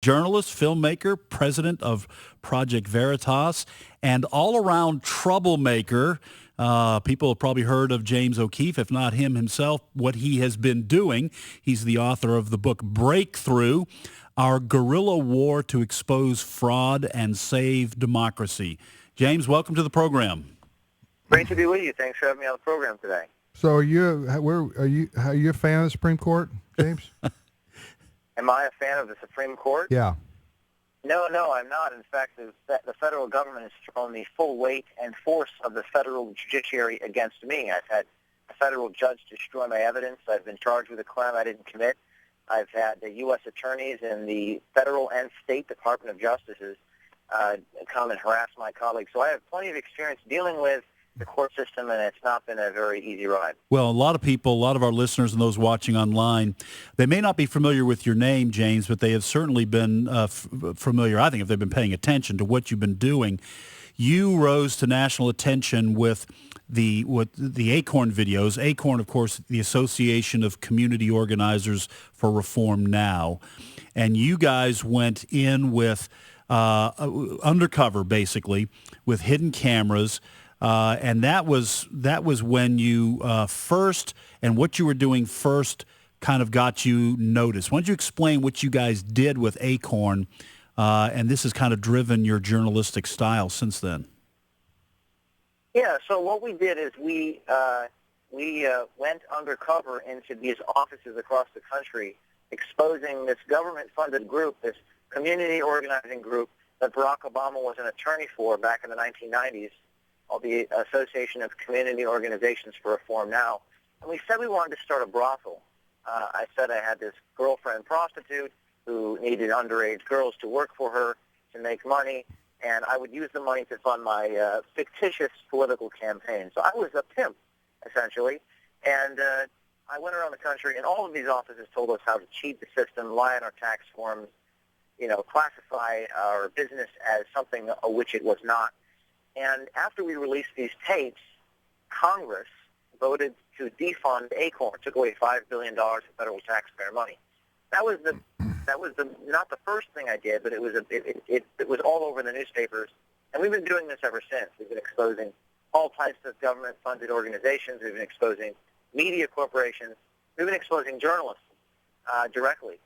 journalist, filmmaker, president of Project Veritas, and all-around troublemaker. People have probably heard of James O'Keefe, if not him himself, what he has been doing. He's the author of the book Breakthrough, Our Guerrilla War to Expose Fraud and Save Democracy. James, welcome to the program. Great to be with you. Thanks for having me on the program today. So are you a fan of the Supreme Court, James? Am I a fan of the Supreme Court? Yeah. No, I'm not. In fact, the federal government has thrown the full weight and force of the federal judiciary against me. I've had a federal judge destroy my evidence. I've been charged with a crime I didn't commit. I've had the U.S. attorneys and the federal and state Department of Justices come and harass my colleagues. So I have plenty of experience dealing with the court system, and it's not been a very easy ride. Well, a lot of people, a lot of our listeners and those watching online, they may not be familiar with your name, James, but they have certainly been familiar, I think, if they've been paying attention to what you've been doing. You rose to national attention with the ACORN videos. ACORN, of course, the Association of Community Organizers for Reform Now. And you guys went in with undercover, basically, with hidden cameras. And that was when you first, and what you were doing first kind of got you noticed. Why don't you explain what you guys did with ACORN, and this has kind of driven your journalistic style since then? Yeah, so what we did is we went undercover into these offices across the country, exposing this government-funded group, this community organizing group that Barack Obama was an attorney for back in the 1990s. Called the Association of Community Organizations for Reform Now. And we said we wanted to start a brothel. I said I had this girlfriend prostitute who needed underage girls to work for her to make money, and I would use the money to fund my fictitious political campaign. So I was a pimp, essentially. And I went around the country, and all of these offices told us how to cheat the system, lie on our tax forms, classify our business as something which it was not. And after we released these tapes, Congress voted to defund ACORN, took away $5 billion of federal taxpayer money. That was not the first thing I did, but it was all over the newspapers. And we've been doing this ever since. We've been exposing all types of government-funded organizations. We've been exposing media corporations. We've been exposing journalists directly,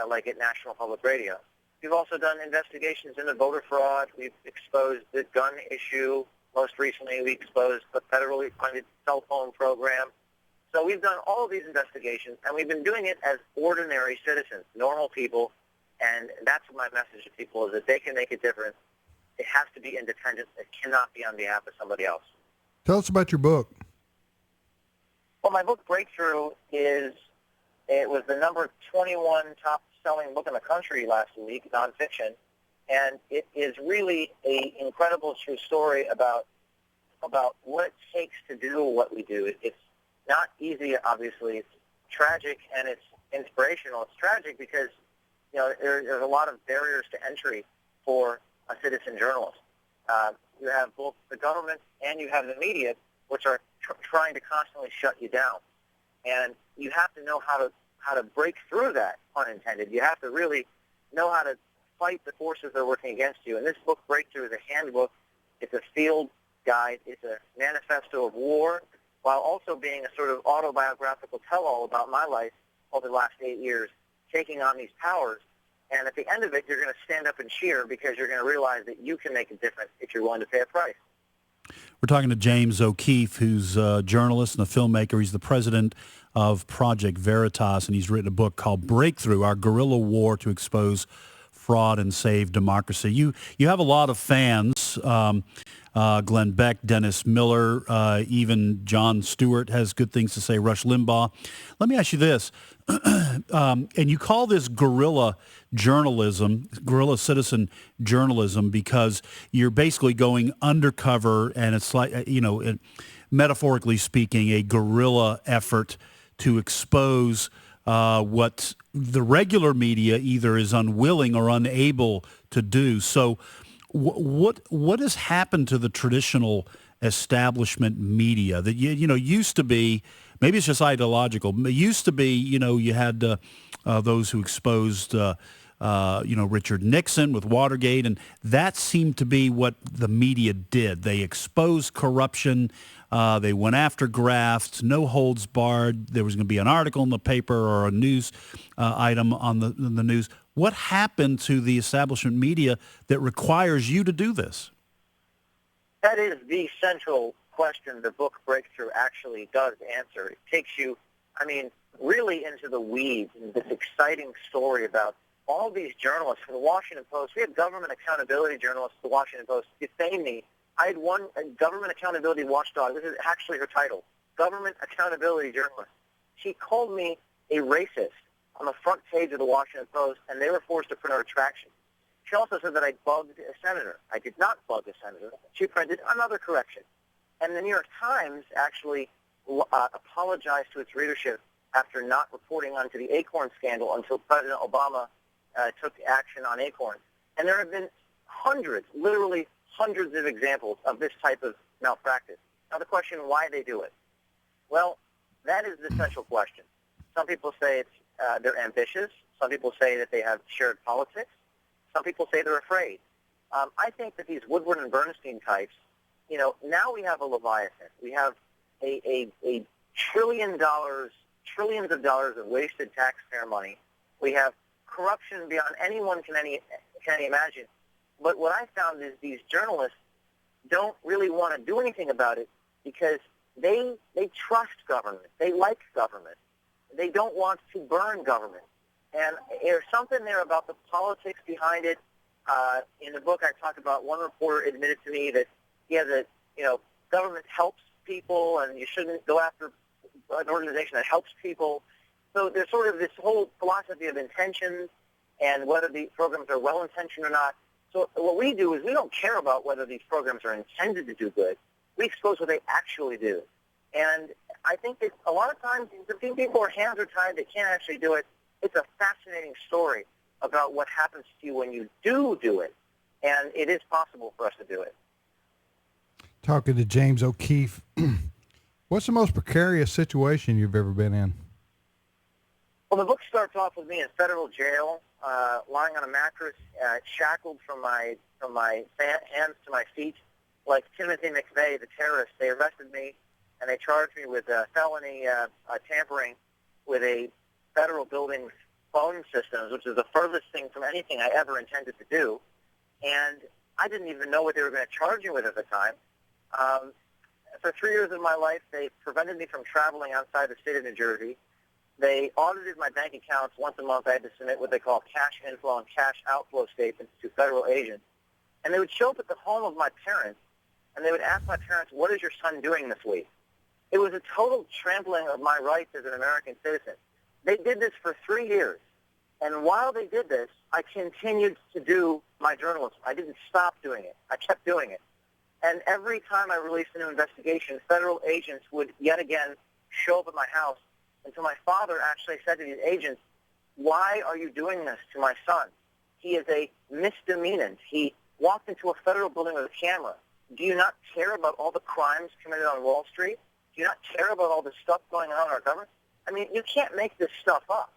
like at National Public Radio. We've also done investigations into voter fraud. We've exposed the gun issue. Most recently, we exposed the federally funded cell phone program. So we've done all of these investigations, and we've been doing it as ordinary citizens, normal people, and that's my message to people is that they can make a difference. It has to be independent. It cannot be on behalf of somebody else. Tell us about your book. Well, my book, Breakthrough, it was the number 21 top-selling book in the country last week, nonfiction, and it is really an incredible true story about what it takes to do what we do. It's not easy, obviously. It's tragic, and it's inspirational. It's tragic because there's a lot of barriers to entry for a citizen journalist. You have both the government and you have the media, which are trying to constantly shut you down, and you have to know how to break through that, unintended. You have to really know how to fight the forces that are working against you. And this book, Breakthrough, is a handbook. It's a field guide. It's a manifesto of war, while also being a sort of autobiographical tell-all about my life over the last 8 years, taking on these powers. And at the end of it, you're going to stand up and cheer because you're going to realize that you can make a difference if you're willing to pay a price. We're talking to James O'Keefe, who's a journalist and a filmmaker. He's the president of Project Veritas, and he's written a book called Breakthrough, Our Guerrilla War to Expose Fraud and Save Democracy. You have a lot of fans. Glenn Beck, Dennis Miller, even Jon Stewart has good things to say, Rush Limbaugh. Let me ask you this, and you call this guerrilla journalism, guerrilla citizen journalism, because you're basically going undercover, and it's like, metaphorically speaking, a guerrilla effort to expose what the regular media either is unwilling or unable to do. So what has happened to the traditional establishment media that used to be, maybe it's just ideological, it used to be, you had those who exposed Richard Nixon with Watergate, and that seemed to be what the media did. They exposed corruption. They went after grafts, no holds barred. There was going to be an article in the paper or a news item on the news. What happened to the establishment media that requires you to do this? That is the central question the book Breakthrough actually does answer. It takes you, really into the weeds and this exciting story about all these journalists from the Washington Post. We had government accountability journalists at the Washington Post defame me. I had one government accountability watchdog. This is actually her title, government accountability journalist. She called me a racist on the front page of the Washington Post, and they were forced to print a retraction. She also said that I bugged a senator. I did not bug a senator. She printed another correction. And the New York Times actually apologized to its readership after not reporting onto the Acorn scandal until President Obama took action on Acorn. And there have been hundreds, literally hundreds of examples of this type of malpractice. Now the question, why they do it? Well, that is the central question. Some people say they're ambitious. Some people say that they have shared politics. Some people say they're afraid. I think that these Woodward and Bernstein types, now we have a Leviathan. We have a trillions of dollars of wasted taxpayer money. We have corruption beyond anyone can imagine. But what I found is these journalists don't really want to do anything about it because they trust government. They like government. They don't want to burn government. And there's something there about the politics behind it. In the book, I talk about one reporter admitted to me that government helps people and you shouldn't go after an organization that helps people. So there's sort of this whole philosophy of intentions and whether the programs are well-intentioned or not. So what we do is we don't care about whether these programs are intended to do good. We expose what they actually do. And I think that a lot of times the people's hands are tied, they can't actually do it. It's a fascinating story about what happens to you when you do it. And it is possible for us to do it. Talking to James OKeefe. What's the most precarious situation you've ever been in? Well, the book starts off with me in federal jail, lying on a mattress, shackled from my hands to my feet, like Timothy McVeigh, the terrorist. They arrested me, and they charged me with felony tampering with a federal building's phone systems, which is the furthest thing from anything I ever intended to do. And I didn't even know what they were going to charge me with at the time. For 3 years of my life, they prevented me from traveling outside the state of New Jersey. They audited my bank accounts once a month. I had to submit what they call cash inflow and cash outflow statements to federal agents. And they would show up at the home of my parents, and they would ask my parents, what is your son doing this week? It was a total trampling of my rights as an American citizen. They did this for 3 years. And while they did this, I continued to do my journalism. I didn't stop doing it. I kept doing it. And every time I released a new investigation, federal agents would yet again show up at my house. Until my father actually said to these agents, why are you doing this to my son? He is a misdemeanant. He walked into a federal building with a camera. Do you not care about all the crimes committed on Wall Street? Do you not care about all the stuff going on in our government? I mean, you can't make this stuff up.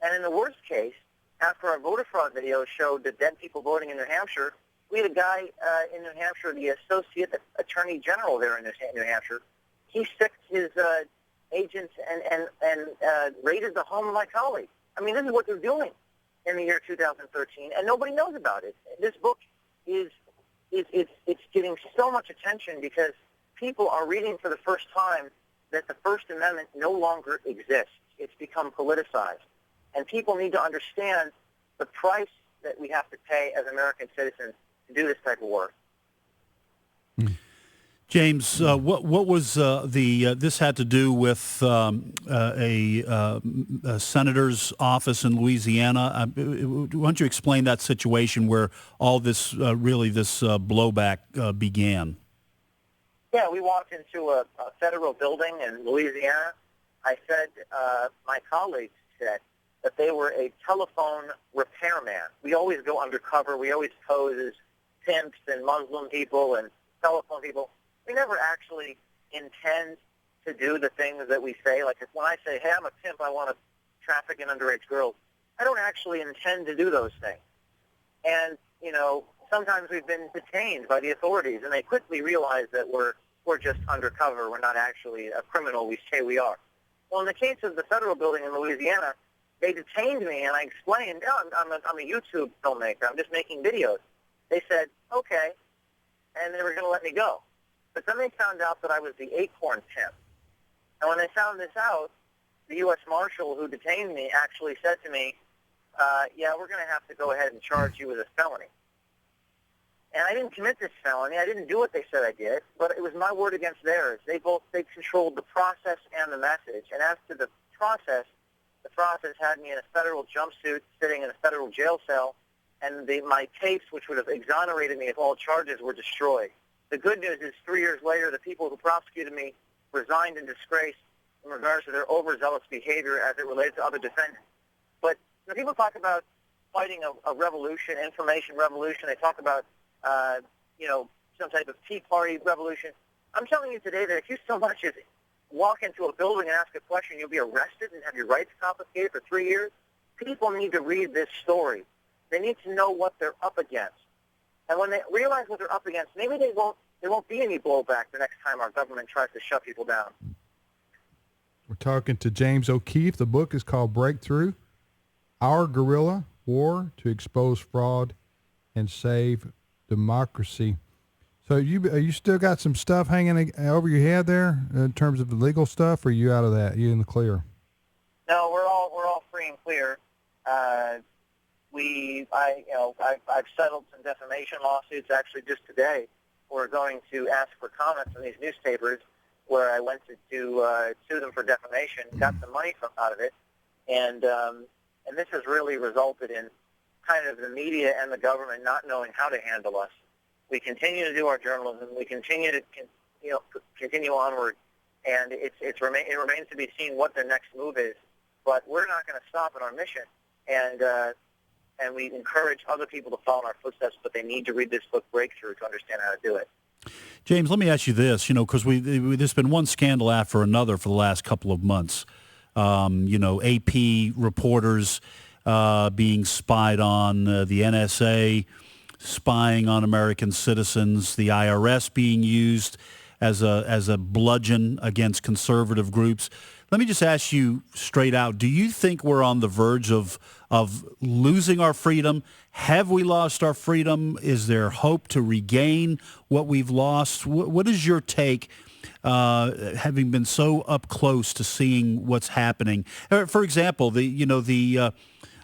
And in the worst case, after our voter fraud video showed the dead people voting in New Hampshire, we had a guy in New Hampshire, the Associate Attorney General there in New Hampshire. He sicked his agents and raided the home of my colleague. I mean, this is what they're doing in the year 2013, and nobody knows about it. This book it's getting so much attention because people are reading for the first time that the First Amendment no longer exists. It's become politicized. And people need to understand the price that we have to pay as American citizens to do this type of work. James, what was this had to do with a senator's office in Louisiana? Why don't you explain that situation where all this blowback began? Yeah, we walked into a federal building in Louisiana. I said, my colleagues said that they were a telephone repairman. We always go undercover. We always pose as pimps and Muslim people and telephone people. We never actually intend to do the things that we say. Like when I say, hey, I'm a pimp, I want to traffic in underage girls, I don't actually intend to do those things. And, sometimes we've been detained by the authorities, and they quickly realize that we're just undercover. We're not actually a criminal we say we are. Well, in the case of the federal building in Louisiana, they detained me, and I explained, I'm a YouTube filmmaker. I'm just making videos. They said, okay, and they were going to let me go. But then they found out that I was the Acorn pimp. And when they found this out, the U.S. Marshal who detained me actually said to me, yeah, we're going to have to go ahead and charge you with a felony. And I didn't commit this felony. I didn't do what they said I did, but it was my word against theirs. They controlled the process and the message. And as to the process had me in a federal jumpsuit sitting in a federal jail cell, and my tapes, which would have exonerated me of all charges, were destroyed. The good news is 3 years later, the people who prosecuted me resigned in disgrace in regards to their overzealous behavior as it related to other defendants. But when people talk about fighting a revolution, information revolution, they talk about, some type of Tea Party revolution. I'm telling you today that if you so much as walk into a building and ask a question, you'll be arrested and have your rights confiscated for 3 years. People need to read this story. They need to know what they're up against. And when they realize what they're up against, maybe there won't be any blowback the next time our government tries to shut people down. We're talking to James OKeefe. The book is called Breakthrough, Our Guerrilla War to Expose Fraud and Save Democracy. So you still got some stuff hanging over your head there in terms of the legal stuff, or are you out of that? Are you in the clear? No, we're all free and clear. I've settled some defamation lawsuits actually just today. We're going to ask for comments on these newspapers where I went to sue them for defamation, got some money out of it, and this has really resulted in kind of the media and the government not knowing how to handle us. We continue to do our journalism. We continue to continue onward, and it remains to be seen what their next move is. But we're not going to stop in our mission, and we encourage other people to follow in our footsteps, but they need to read this book, Breakthrough, to understand how to do it. James, let me ask you this, because there's been one scandal after another for the last couple of months. AP reporters being spied on, the NSA spying on American citizens, the IRS being used as a bludgeon against conservative groups. Let me just ask you straight out, do you think we're on the verge of losing our freedom? Have we lost our freedom? Is there hope to regain what we've lost? What is your take, having been so up close to seeing what's happening? For example, the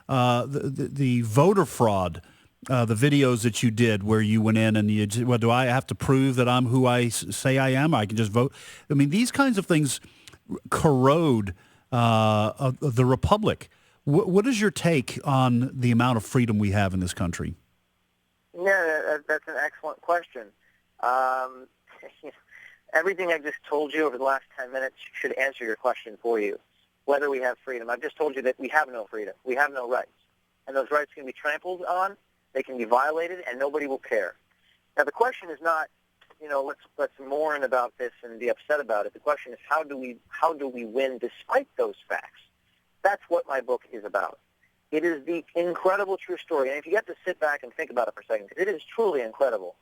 voter fraud, the videos that you did where you went in and do I have to prove that I'm who I say I am? I can just vote. I mean, these kinds of things corrode the republic. What is your take on the amount of freedom we have in this country? Yeah, that's an excellent question. Everything I just told you over the last 10 minutes should answer your question for you, whether we have freedom. I've just told you that we have no freedom. We have no rights. And those rights can be trampled on, they can be violated, and nobody will care. Now, the question is not, let's mourn about this and be upset about it. The question is, how do we win despite those facts? That's what my book is about. It is the incredible true story. And if you have to sit back and think about it for a second, because it is truly incredible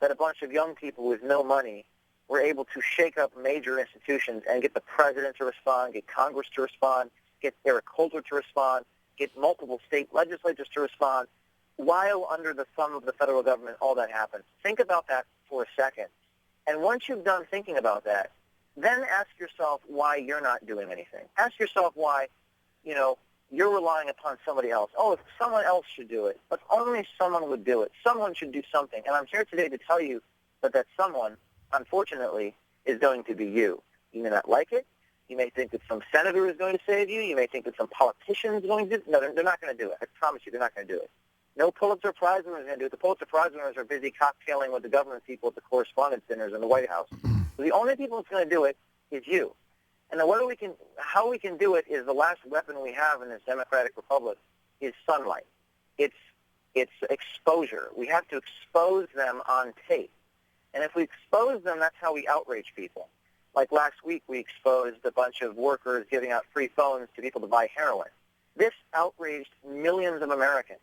that a bunch of young people with no money were able to shake up major institutions and get the president to respond, get Congress to respond, get Eric Holder to respond, get multiple state legislatures to respond, while under the thumb of the federal government, all that happens. Think about that for a second. And once you've done thinking about that, then ask yourself why you're not doing anything. Ask yourself why, you're relying upon somebody else. Oh, if someone else should do it, if only someone would do it. Someone should do something. And I'm here today to tell you that someone, unfortunately, is going to be you. You may not like it. You may think that some senator is going to save you. You may think that some politician is going to do it. No, they're not going to do it. I promise you, they're not going to do it. No Pulitzer Prize winners are going to do it. The Pulitzer Prize winners are busy cocktailing with the government people at the correspondence dinners in the White House. So the only people that's going to do it is you. And how we can do it is the last weapon we have in this democratic republic is sunlight. It's exposure. We have to expose them on tape. And if we expose them, that's how we outrage people. Like last week, we exposed a bunch of workers giving out free phones to people to buy heroin. This outraged millions of Americans.